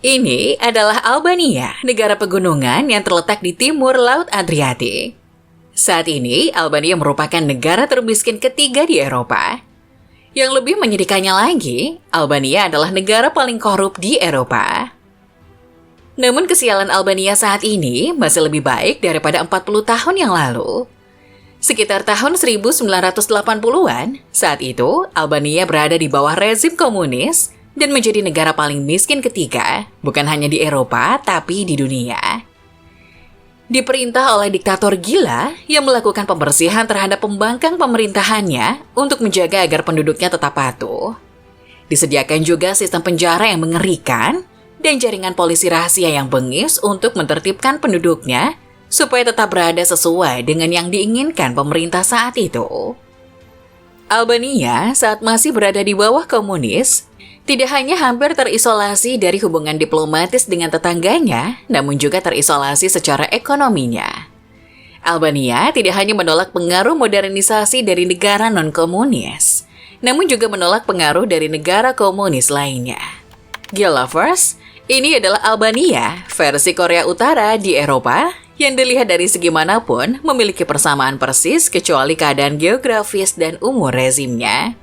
Ini adalah Albania, negara pegunungan yang terletak di timur Laut Adriatik. Saat ini, Albania merupakan negara termiskin ketiga di Eropa. Yang lebih menyedihkannya lagi, Albania adalah negara paling korup di Eropa. Namun kesialan Albania saat ini masih lebih baik daripada 40 tahun yang lalu. Sekitar tahun 1980-an, saat itu Albania berada di bawah rezim komunis dan menjadi negara paling miskin ketiga, bukan hanya di Eropa, tapi di dunia. Diperintah oleh diktator gila yang melakukan pembersihan terhadap pembangkang pemerintahannya untuk menjaga agar penduduknya tetap patuh. Disediakan juga sistem penjara yang mengerikan dan jaringan polisi rahasia yang bengis untuk menertibkan penduduknya supaya tetap berada sesuai dengan yang diinginkan pemerintah saat itu. Albania saat masih berada di bawah komunis, tidak hanya hampir terisolasi dari hubungan diplomatis dengan tetangganya, namun juga terisolasi secara ekonominya. Albania tidak hanya menolak pengaruh modernisasi dari negara non-komunis, namun juga menolak pengaruh dari negara komunis lainnya. Lovers, ini adalah Albania, versi Korea Utara di Eropa, yang dilihat dari segi manapun memiliki persamaan persis kecuali keadaan geografis dan umur rezimnya.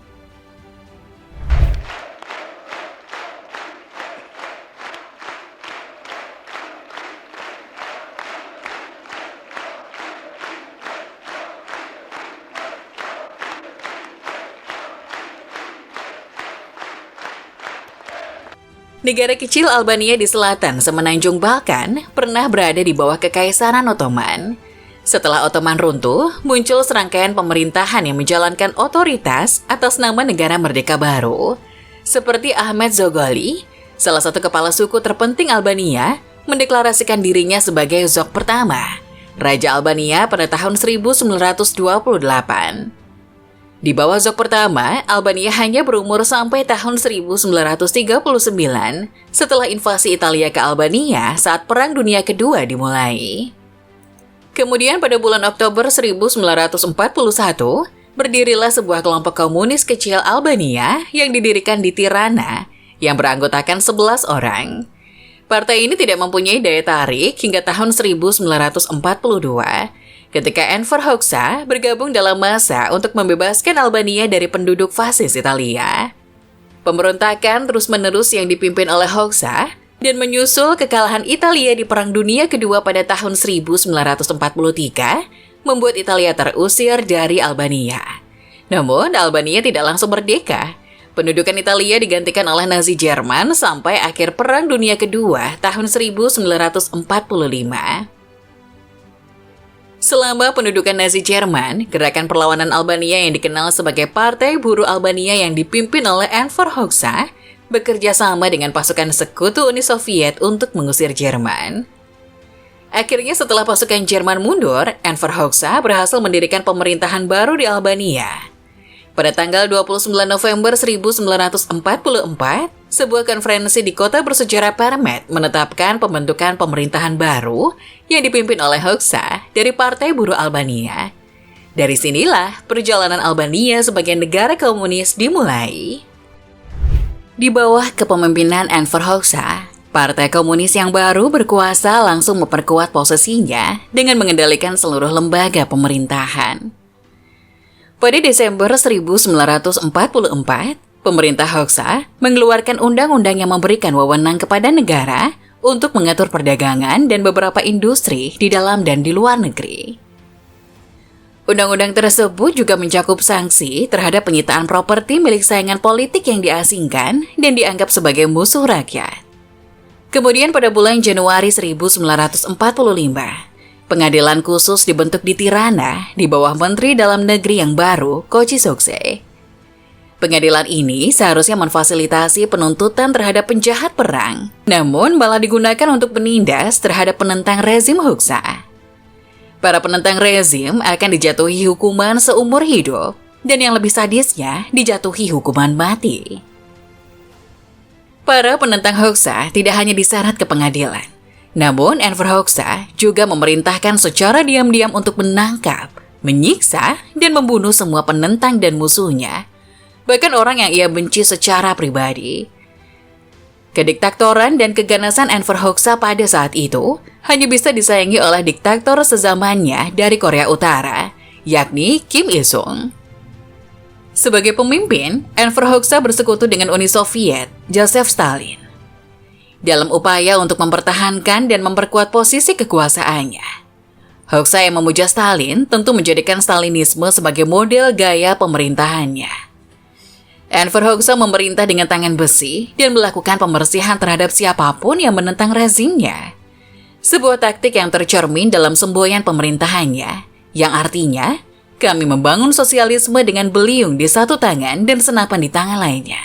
Negara kecil Albania di selatan semenanjung Balkan pernah berada di bawah Kekaisaran Ottoman. Setelah Ottoman runtuh, muncul serangkaian pemerintahan yang menjalankan otoritas atas nama negara merdeka baru. Seperti Ahmet Zogoli, salah satu kepala suku terpenting Albania, mendeklarasikan dirinya sebagai Zog pertama, Raja Albania pada tahun 1928. Di bawah Zog pertama, Albania hanya berumur sampai tahun 1939 setelah invasi Italia ke Albania saat Perang Dunia Kedua dimulai. Kemudian pada bulan Oktober 1941, berdirilah sebuah kelompok komunis kecil Albania yang didirikan di Tirana yang beranggotakan 11 orang. Partai ini tidak mempunyai daya tarik hingga tahun 1942. Ketika Enver Hoxha bergabung dalam masa untuk membebaskan Albania dari penduduk fasis Italia. Pemberontakan terus-menerus yang dipimpin oleh Hoxha dan menyusul kekalahan Italia di Perang Dunia Kedua pada tahun 1943 membuat Italia terusir dari Albania. Namun, Albania tidak langsung merdeka. Pendudukan Italia digantikan oleh Nazi Jerman sampai akhir Perang Dunia Kedua tahun 1945. Selama pendudukan Nazi Jerman, gerakan perlawanan Albania yang dikenal sebagai Partai Buruh Albania yang dipimpin oleh Enver Hoxha bekerja sama dengan pasukan sekutu Uni Soviet untuk mengusir Jerman. Akhirnya setelah pasukan Jerman mundur, Enver Hoxha berhasil mendirikan pemerintahan baru di Albania. Pada tanggal 29 November 1944, sebuah konferensi di kota bersejarah Permet menetapkan pembentukan pemerintahan baru yang dipimpin oleh Hoxha dari Partai Buruh Albania. Dari sinilah perjalanan Albania sebagai negara komunis dimulai. Di bawah kepemimpinan Enver Hoxha, Partai Komunis yang baru berkuasa langsung memperkuat posisinya dengan mengendalikan seluruh lembaga pemerintahan. Pada Desember 1944, pemerintah Hoxha mengeluarkan undang-undang yang memberikan wewenang kepada negara untuk mengatur perdagangan dan beberapa industri di dalam dan di luar negeri. Undang-undang tersebut juga mencakup sanksi terhadap penyitaan properti milik saingan politik yang diasingkan dan dianggap sebagai musuh rakyat. Kemudian pada bulan Januari 1945, pengadilan khusus dibentuk di Tirana di bawah Menteri Dalam Negeri yang baru, Koci Sokse. Pengadilan ini seharusnya memfasilitasi penuntutan terhadap penjahat perang, namun malah digunakan untuk menindas terhadap penentang rezim Hoxha. Para penentang rezim akan dijatuhi hukuman seumur hidup, dan yang lebih sadisnya dijatuhi hukuman mati. Para penentang Hoxha tidak hanya diseret ke pengadilan, namun Enver Hoxha juga memerintahkan secara diam-diam untuk menangkap, menyiksa, dan membunuh semua penentang dan musuhnya, bahkan orang yang ia benci secara pribadi. Kediktatoran dan keganasan Enver Hoxha pada saat itu hanya bisa disayangi oleh diktator sezamannya dari Korea Utara, yakni Kim Il-sung. Sebagai pemimpin, Enver Hoxha bersekutu dengan Uni Soviet, Joseph Stalin, dalam upaya untuk mempertahankan dan memperkuat posisi kekuasaannya. Hoxha yang memuja Stalin tentu menjadikan Stalinisme sebagai model gaya pemerintahannya. Enver Hoxha memerintah dengan tangan besi dan melakukan pembersihan terhadap siapapun yang menentang rezimnya. Sebuah taktik yang tercermin dalam semboyan pemerintahannya, yang artinya, kami membangun sosialisme dengan beliung di satu tangan dan senapan di tangan lainnya.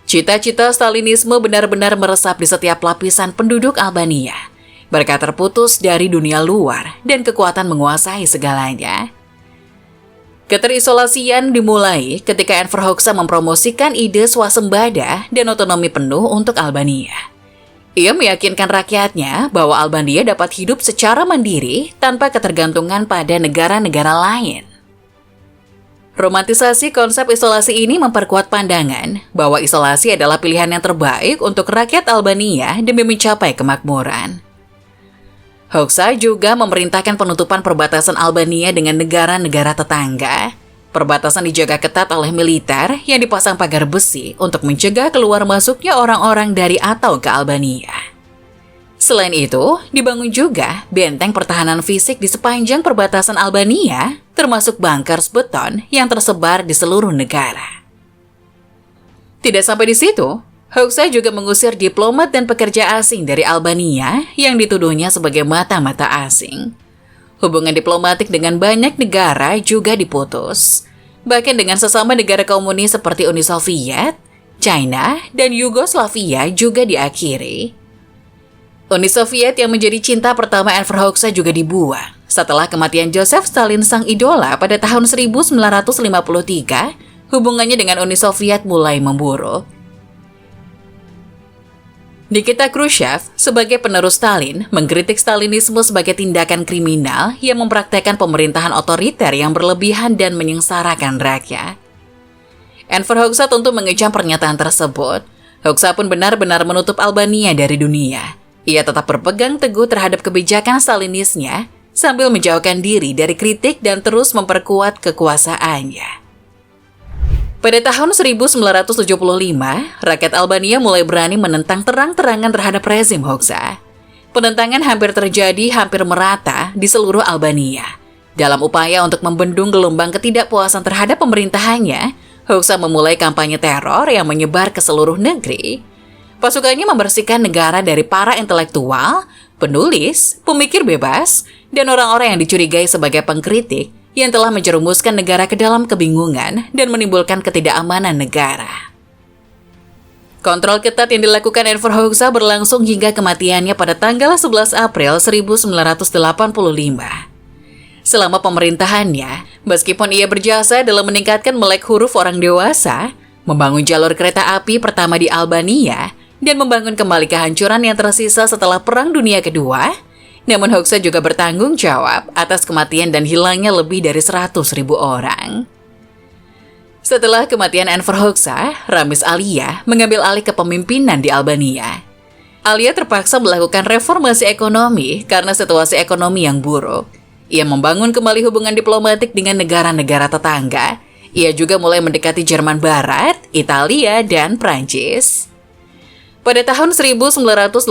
Cita-cita Stalinisme benar-benar meresap di setiap lapisan penduduk Albania, mereka terputus dari dunia luar dan kekuatan menguasai segalanya. Keterisolasian dimulai ketika Enver Hoxha mempromosikan ide swasembada dan otonomi penuh untuk Albania. Ia meyakinkan rakyatnya bahwa Albania dapat hidup secara mandiri tanpa ketergantungan pada negara-negara lain. Romantisasi konsep isolasi ini memperkuat pandangan bahwa isolasi adalah pilihan yang terbaik untuk rakyat Albania demi mencapai kemakmuran. Hoxha juga memerintahkan penutupan perbatasan Albania dengan negara-negara tetangga. Perbatasan dijaga ketat oleh militer yang dipasang pagar besi untuk mencegah keluar masuknya orang-orang dari atau ke Albania. Selain itu, dibangun juga benteng pertahanan fisik di sepanjang perbatasan Albania, termasuk bunkers beton yang tersebar di seluruh negara. Tidak sampai di situ, Hoxha juga mengusir diplomat dan pekerja asing dari Albania yang dituduhnya sebagai mata-mata asing. Hubungan diplomatik dengan banyak negara juga diputus, bahkan dengan sesama negara komunis seperti Uni Soviet, China, dan Yugoslavia juga diakhiri. Uni Soviet yang menjadi cinta pertama Enver Hoxha juga dibuang setelah kematian Joseph Stalin sang idola pada tahun 1953. Hubungannya dengan Uni Soviet mulai memburuk. Nikita Khrushchev sebagai penerus Stalin mengkritik Stalinisme sebagai tindakan kriminal yang mempraktekkan pemerintahan otoriter yang berlebihan dan menyengsarakan rakyat. Enver Hoxha tentu mengecam pernyataan tersebut. Hoxha pun benar-benar menutup Albania dari dunia. Ia tetap berpegang teguh terhadap kebijakan Stalinisnya sambil menjauhkan diri dari kritik dan terus memperkuat kekuasaannya. Pada tahun 1975, rakyat Albania mulai berani menentang terang-terangan terhadap rezim Hoxha. Penentangan hampir merata di seluruh Albania. Dalam upaya untuk membendung gelombang ketidakpuasan terhadap pemerintahannya, Hoxha memulai kampanye teror yang menyebar ke seluruh negeri. Pasukannya membersihkan negara dari para intelektual, penulis, pemikir bebas, dan orang-orang yang dicurigai sebagai pengkritik yang telah menjerumuskan negara ke dalam kebingungan dan menimbulkan ketidakamanan negara. Kontrol ketat yang dilakukan Enver Hoxha berlangsung hingga kematiannya pada tanggal 11 April 1985. Selama pemerintahannya, meskipun ia berjasa dalam meningkatkan melek huruf orang dewasa, membangun jalur kereta api pertama di Albania, dan membangun kembali kehancuran yang tersisa setelah Perang Dunia Kedua, namun Hoxha juga bertanggung jawab atas kematian dan hilangnya lebih dari 100.000 orang. Setelah kematian Enver Hoxha, Ramiz Alia mengambil alih kepemimpinan di Albania. Alia terpaksa melakukan reformasi ekonomi karena situasi ekonomi yang buruk. Ia membangun kembali hubungan diplomatik dengan negara-negara tetangga. Ia juga mulai mendekati Jerman Barat, Italia, dan Prancis. Pada tahun 1989,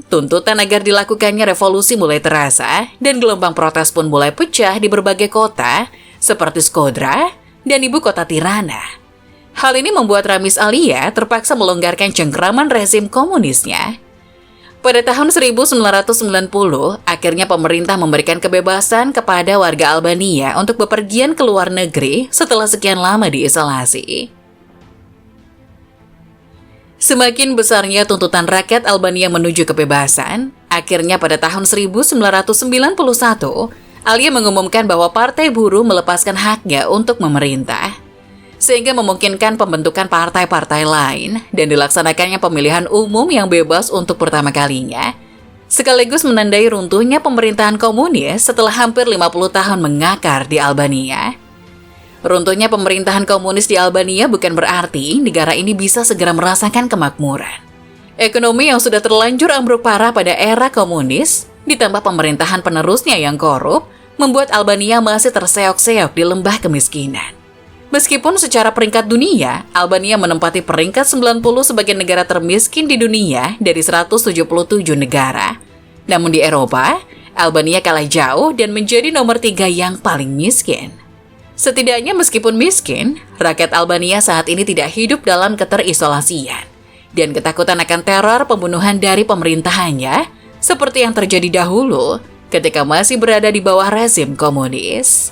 tuntutan agar dilakukannya revolusi mulai terasa dan gelombang protes pun mulai pecah di berbagai kota seperti Shkodra dan ibu kota Tirana. Hal ini membuat Ramiz Alia terpaksa melonggarkan cengkraman rezim komunisnya. Pada tahun 1990, akhirnya pemerintah memberikan kebebasan kepada warga Albania untuk bepergian ke luar negeri setelah sekian lama diisolasi. Semakin besarnya tuntutan rakyat Albania menuju kebebasan, akhirnya pada tahun 1991, Alia mengumumkan bahwa Partai Buruh melepaskan haknya untuk memerintah, sehingga memungkinkan pembentukan partai-partai lain dan dilaksanakannya pemilihan umum yang bebas untuk pertama kalinya, sekaligus menandai runtuhnya pemerintahan komunis setelah hampir 50 tahun mengakar di Albania. Runtuhnya pemerintahan komunis di Albania bukan berarti negara ini bisa segera merasakan kemakmuran. Ekonomi yang sudah terlanjur ambruk parah pada era komunis, ditambah pemerintahan penerusnya yang korup, membuat Albania masih terseok-seok di lembah kemiskinan. Meskipun secara peringkat dunia, Albania menempati peringkat 90 sebagai negara termiskin di dunia dari 177 negara. Namun di Eropa, Albania kalah jauh dan menjadi nomor 3 yang paling miskin. Setidaknya meskipun miskin, rakyat Albania saat ini tidak hidup dalam keterisolasian dan ketakutan akan teror pembunuhan dari pemerintahannya, seperti yang terjadi dahulu ketika masih berada di bawah rezim komunis.